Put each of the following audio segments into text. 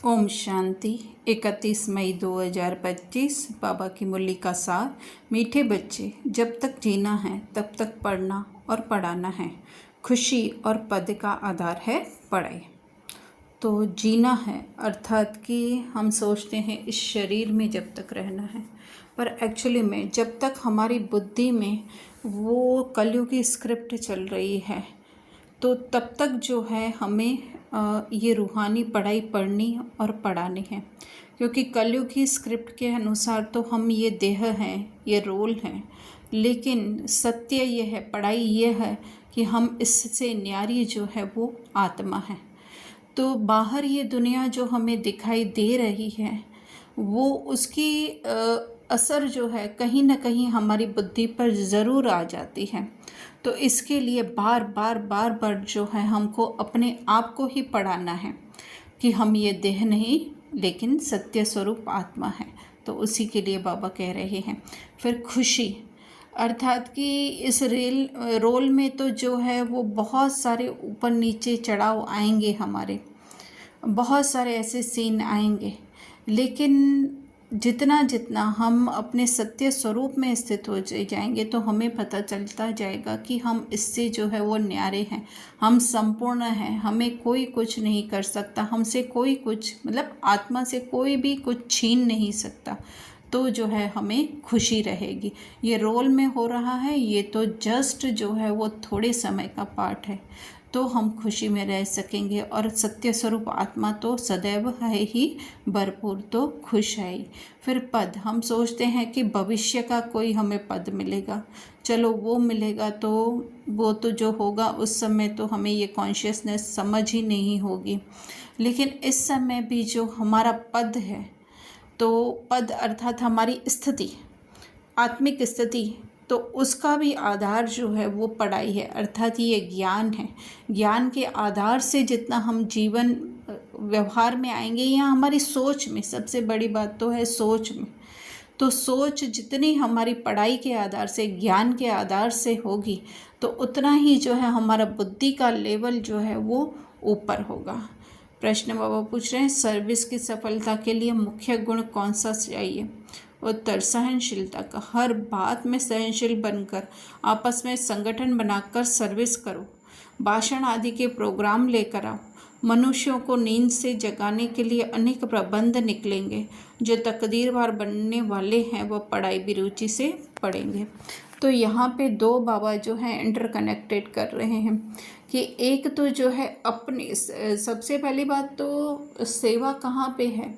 ओम शांति। 31 मई 2025 बाबा की मुरली का सार। मीठे बच्चे, जब तक जीना है तब तक पढ़ना और पढ़ाना है। खुशी और पद का आधार है पढ़ाई। तो जीना है अर्थात कि हम सोचते हैं इस शरीर में जब तक रहना है, पर एक्चुअली में जब तक हमारी बुद्धि में वो कलयुग की स्क्रिप्ट चल रही है तो तब तक जो है हमें ये रूहानी पढ़ाई पढ़नी और पढ़ानी है। क्योंकि कलयुग की स्क्रिप्ट के अनुसार तो हम ये देह हैं, ये रोल हैं, लेकिन सत्य ये है, पढ़ाई ये है कि हम इससे न्यारी जो है वो आत्मा है। तो बाहर ये दुनिया जो हमें दिखाई दे रही है वो उसकी असर जो है कहीं ना कहीं हमारी बुद्धि पर ज़रूर आ जाती है। तो इसके लिए बार बार जो है हमको अपने आप को ही पढ़ाना है कि हम ये देह नहीं लेकिन सत्य स्वरूप आत्मा है। तो उसी के लिए बाबा कह रहे हैं। फिर खुशी अर्थात कि इस रोल में तो जो है वो बहुत सारे ऊपर नीचे चढ़ाव आएंगे, हमारे बहुत सारे ऐसे सीन आएंगे, लेकिन जितना जितना हम अपने सत्य स्वरूप में स्थित हो जाएंगे तो हमें पता चलता जाएगा कि हम इससे जो है वो न्यारे हैं, हम संपूर्ण हैं, हमें कोई कुछ नहीं कर सकता, हमसे कोई कुछ मतलब आत्मा से कोई भी कुछ छीन नहीं सकता। तो जो है हमें खुशी रहेगी। ये रोल में हो रहा है, ये तो जस्ट जो है वो थोड़े समय का पार्ट है, तो हम खुशी में रह सकेंगे। और सत्य स्वरूप आत्मा तो सदैव है ही भरपूर, तो खुश है ही। फिर पद, हम सोचते हैं कि भविष्य का कोई हमें पद मिलेगा, चलो वो मिलेगा, तो वो तो जो होगा उस समय तो हमें ये कॉन्शियसनेस समझ ही नहीं होगी। लेकिन इस समय भी जो हमारा पद है, तो पद अर्थात हमारी स्थिति, आत्मिक स्थिति, तो उसका भी आधार जो है वो पढ़ाई है, अर्थात ये ज्ञान है। ज्ञान के आधार से जितना हम जीवन व्यवहार में आएंगे या हमारी सोच में, सबसे बड़ी बात तो है सोच में, तो सोच जितनी हमारी पढ़ाई के आधार से, ज्ञान के आधार से होगी तो उतना ही जो है हमारा बुद्धि का लेवल जो है वो ऊपर होगा। प्रश्न बाबा पूछ रहे हैं, सर्विस की सफलता के लिए मुख्य गुण कौन सा चाहिए? उत्तर, सहनशीलता का। हर बात में सहनशील बनकर आपस में संगठन बनाकर सर्विस करो। भाषण आदि के प्रोग्राम लेकर आओ। मनुष्यों को नींद से जगाने के लिए अनेक प्रबंध निकलेंगे। जो तकदीरवार बनने वाले हैं वह पढ़ाई भी रुचि से पढ़ेंगे। तो यहाँ पे दो बाबा जो हैं इंटरकनेक्टेड कर रहे हैं कि एक तो जो है अपनी, सबसे पहली बात तो सेवा कहाँ पे है?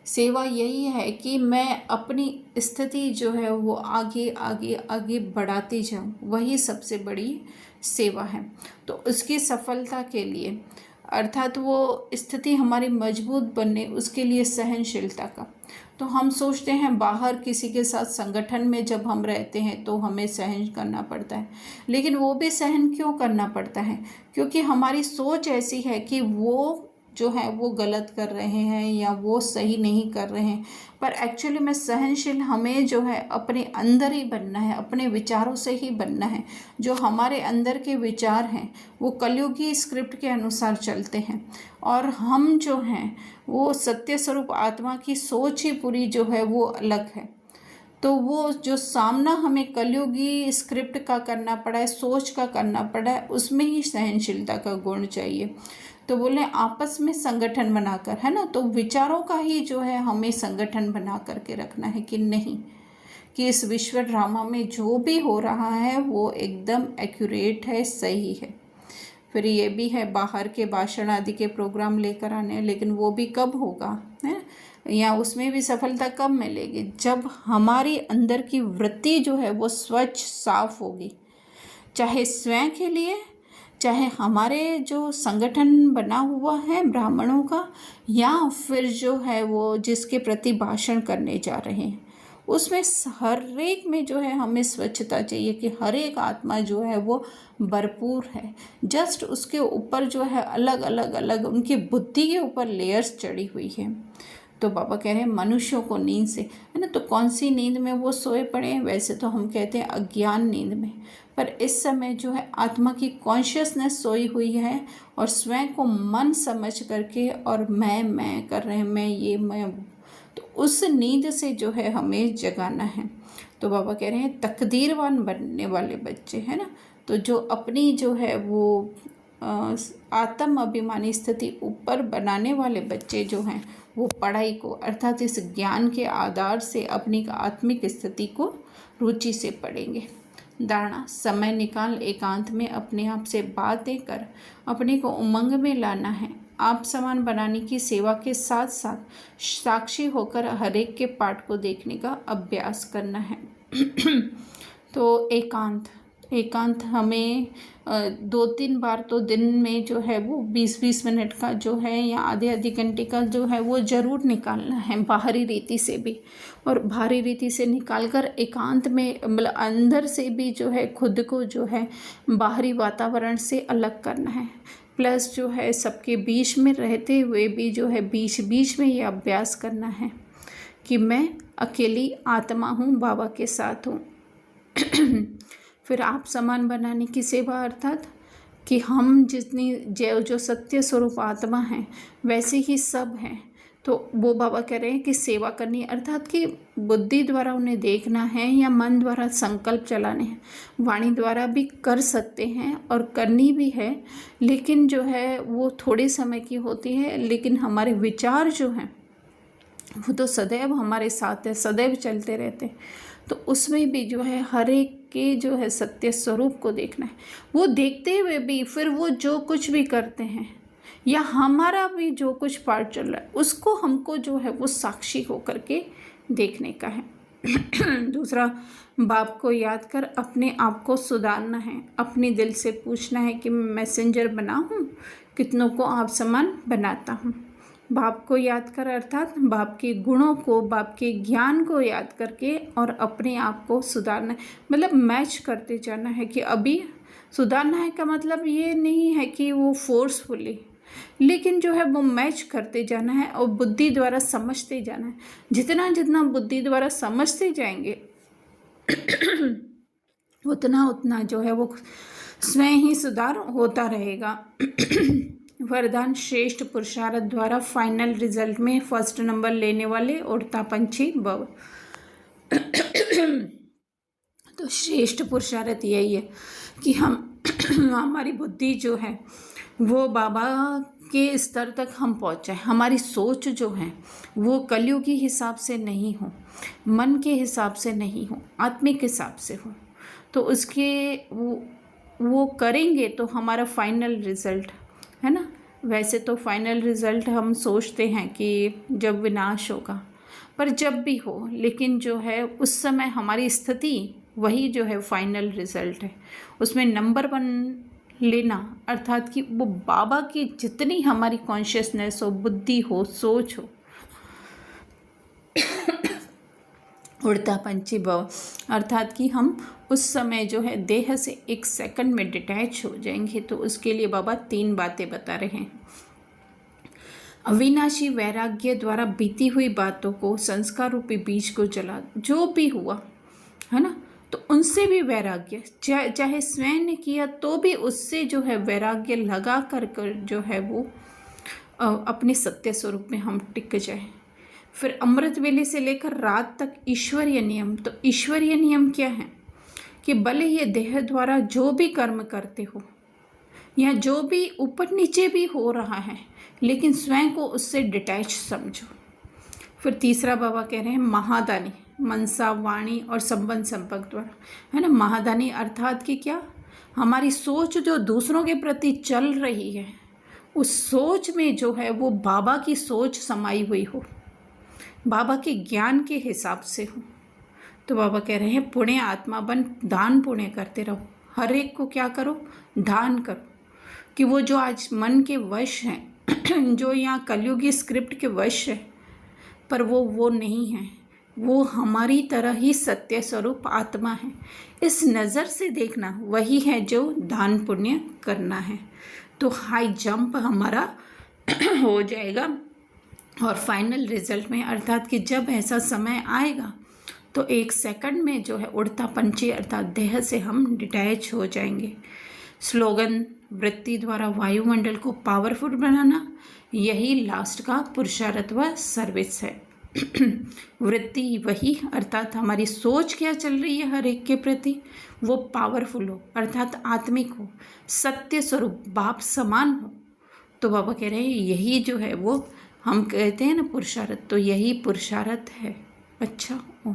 सेवा यही है कि मैं अपनी स्थिति जो है वो आगे आगे आगे बढ़ाती जाऊँ, वही सबसे बड़ी सेवा है। तो उसकी सफलता के लिए अर्थात वो स्थिति हमारी मजबूत बनने, उसके लिए सहनशीलता का। तो हम सोचते हैं बाहर किसी के साथ संगठन में जब हम रहते हैं तो हमें सहन करना पड़ता है, लेकिन वो भी सहन क्यों करना पड़ता है? क्योंकि हमारी सोच ऐसी है कि वो जो है वो गलत कर रहे हैं या वो सही नहीं कर रहे हैं। पर एक्चुअली में सहनशील हमें जो है अपने अंदर ही बनना है, अपने विचारों से ही बनना है। जो हमारे अंदर के विचार हैं वो कलयुगी स्क्रिप्ट के अनुसार चलते हैं, और हम जो हैं वो सत्य स्वरूप आत्मा की सोच ही पूरी जो है वो अलग है। तो वो जो सामना हमें कलयुगी स्क्रिप्ट का करना पड़ा है, सोच का करना पड़ा है, उसमें ही सहनशीलता का गुण चाहिए। तो बोले आपस में संगठन बनाकर, है ना, तो विचारों का ही जो है हमें संगठन बना करके रखना है कि नहीं, कि इस विश्व ड्रामा में जो भी हो रहा है वो एकदम एक्यूरेट है, सही है। फिर ये भी है बाहर के भाषण आदि के प्रोग्राम लेकर आने, लेकिन वो भी कब होगा है, या उसमें भी सफलता कब मिलेगी? जब हमारी अंदर की वृत्ति जो है वो स्वच्छ साफ होगी, चाहे स्वयं के लिए, चाहे हमारे जो संगठन बना हुआ है ब्राह्मणों का, या फिर जो है वो जिसके प्रति भाषण करने जा रहे हैं उसमें हर एक में जो है हमें स्वच्छता चाहिए कि हर एक आत्मा जो है वो भरपूर है। जस्ट उसके ऊपर जो है अलग अलग अलग उनकी बुद्धि के ऊपर लेयर्स चढ़ी हुई है। तो बाबा कह रहे हैं मनुष्यों को नींद से, है ना, तो कौन सी नींद में वो सोए पड़े हैं? वैसे तो हम कहते हैं अज्ञान नींद में, पर इस समय जो है आत्मा की कॉन्शियसनेस सोई हुई है और स्वयं को मन समझ करके और मैं कर रहे हैं, मैं वो। तो उस नींद से जो है हमें जगाना है। तो बाबा कह रहे हैं तकदीरवान बनने वाले बच्चे, है ना, तो जो अपनी जो है वो आत्म अभिमानी स्थिति ऊपर बनाने वाले बच्चे जो हैं वो पढ़ाई को अर्थात इस ज्ञान के आधार से अपनी आत्मिक स्थिति को रुचि से पढ़ेंगे। धारणा, समय निकाल एकांत में अपने आप से बातें कर अपने को उमंग में लाना है। आप समान बनाने की सेवा के साथ साथ साक्षी होकर हर एक के पाठ को देखने का अभ्यास करना है। तो एकांत हमें 2-3 बार तो दिन में जो है वो 20-20 मिनट का जो है या आधे घंटे का जो है वो ज़रूर निकालना है, बाहरी रीति से भी, और बाहरी रीति से निकालकर एकांत में मतलब अंदर से भी जो है खुद को जो है बाहरी वातावरण से अलग करना है। प्लस जो है सबके बीच में रहते हुए भी जो है बीच बीच में ये अभ्यास करना है कि मैं अकेली आत्मा हूँ, बाबा के साथ हूँ। फिर आप समान बनाने की सेवा अर्थात कि हम जितनी जो सत्य स्वरूप आत्मा हैं वैसे ही सब हैं। तो वो बाबा कह रहे हैं कि सेवा करनी अर्थात कि बुद्धि द्वारा उन्हें देखना है या मन द्वारा संकल्प चलाने हैं, वाणी द्वारा भी कर सकते हैं और करनी भी है, लेकिन जो है वो थोड़े समय की होती है। लेकिन हमारे विचार जो हैं वो तो सदैव हमारे साथ है, सदैव चलते रहते हैं। तो उसमें भी जो है हर एक के जो है सत्य स्वरूप को देखना है। वो देखते हुए भी फिर वो जो कुछ भी करते हैं या हमारा भी जो कुछ पार्ट चल रहा है उसको हमको जो है वो साक्षी होकर के देखने का है। दूसरा, बाप को याद कर अपने आप को सुधारना है। अपने दिल से पूछना है कि मैं मैसेंजर बना हूँ, कितनों को आप समान बनाता हूँ। बाप को याद कर अर्थात बाप के गुणों को, बाप के ज्ञान को याद करके और अपने आप को सुधारना है। मतलब मैच करते जाना है कि अभी सुधारना है का मतलब ये नहीं है कि वो फोर्सफुली, लेकिन जो है वो मैच करते जाना है और बुद्धि द्वारा समझते जाना है। जितना जितना बुद्धि द्वारा समझते जाएंगे उतना उतना जो है वो स्वयं ही सुधार होता रहेगा। वरदान, श्रेष्ठ पुरुषार्थ द्वारा फाइनल रिजल्ट में फर्स्ट नंबर लेने वाले उड़ता पंछी भव। तो श्रेष्ठ पुरुषार्थ यही है कि हम हमारी बुद्धि जो है वो बाबा के स्तर तक हम पहुँचाएं। हमारी सोच जो है वो कलयुगी हिसाब से नहीं हो, मन के हिसाब से नहीं हो, आत्मिक हिसाब से हो। तो उसके वो करेंगे तो हमारा फाइनल रिजल्ट है ना। वैसे तो फाइनल रिजल्ट हम सोचते हैं कि जब विनाश होगा, पर जब भी हो, लेकिन जो है उस समय हमारी स्थिति वही जो है फाइनल रिजल्ट है। उसमें नंबर 1 लेना अर्थात कि वो बाबा की जितनी हमारी कॉन्शियसनेस हो, बुद्धि हो, सोच हो, उड़ता पंछी भव अर्थात कि हम उस समय जो है देह से 1 सेकंड में डिटैच हो जाएंगे। तो उसके लिए बाबा 3 बातें बता रहे हैं। अविनाशी वैराग्य द्वारा बीती हुई बातों को, संस्कार रूपी बीज को जला, जो भी हुआ है ना, तो उनसे भी वैराग्य, चाहे स्वयं ने किया तो भी उससे जो है वैराग्य लगा कर जो है वो अपने सत्य स्वरूप में हम टिक जाए। फिर अमृत वेले से लेकर रात तक ईश्वरीय नियम। तो ईश्वरीय नियम क्या है कि भले ये देह द्वारा जो भी कर्म करते हो या जो भी ऊपर नीचे भी हो रहा है, लेकिन स्वयं को उससे डिटैच समझो। फिर तीसरा बाबा कह रहे हैं महादानी, मनसा, वाणी और संबंध संपर्क द्वारा, है ना। महादानी अर्थात कि क्या, हमारी सोच जो दूसरों के प्रति चल रही है उस सोच में जो है वो बाबा की सोच समाई हुई हो, बाबा के ज्ञान के हिसाब से हो। तो बाबा कह रहे हैं पुण्य आत्मा बन, दान पुण्य करते रहो। हर एक को क्या करो, दान करो, कि वो जो आज मन के वश हैं जो यहाँ कलयुगी स्क्रिप्ट के वश है, पर वो नहीं है। वो हमारी तरह ही सत्य स्वरूप आत्मा है। इस नज़र से देखना वही है जो दान पुण्य करना है। तो हाई जंप हमारा हो जाएगा और फाइनल रिजल्ट में, अर्थात कि जब ऐसा समय आएगा तो 1 सेकंड में जो है उड़ता पंछी अर्थात देह से हम डिटैच हो जाएंगे। स्लोगन: वृत्ति द्वारा वायुमंडल को पावरफुल बनाना, यही लास्ट का पुरुषार्थ व सर्विस है। वृत्ति वही, अर्थात हमारी सोच क्या चल रही है हर एक के प्रति, वो पावरफुल हो, अर्थात आत्मिक हो, सत्य स्वरूप बाप समान हो। तो बाबा कह रहे हैं यही जो है वो हम कहते हैं ना पुरुषार्थ, तो यही पुरुषार्थ है। अच्छा।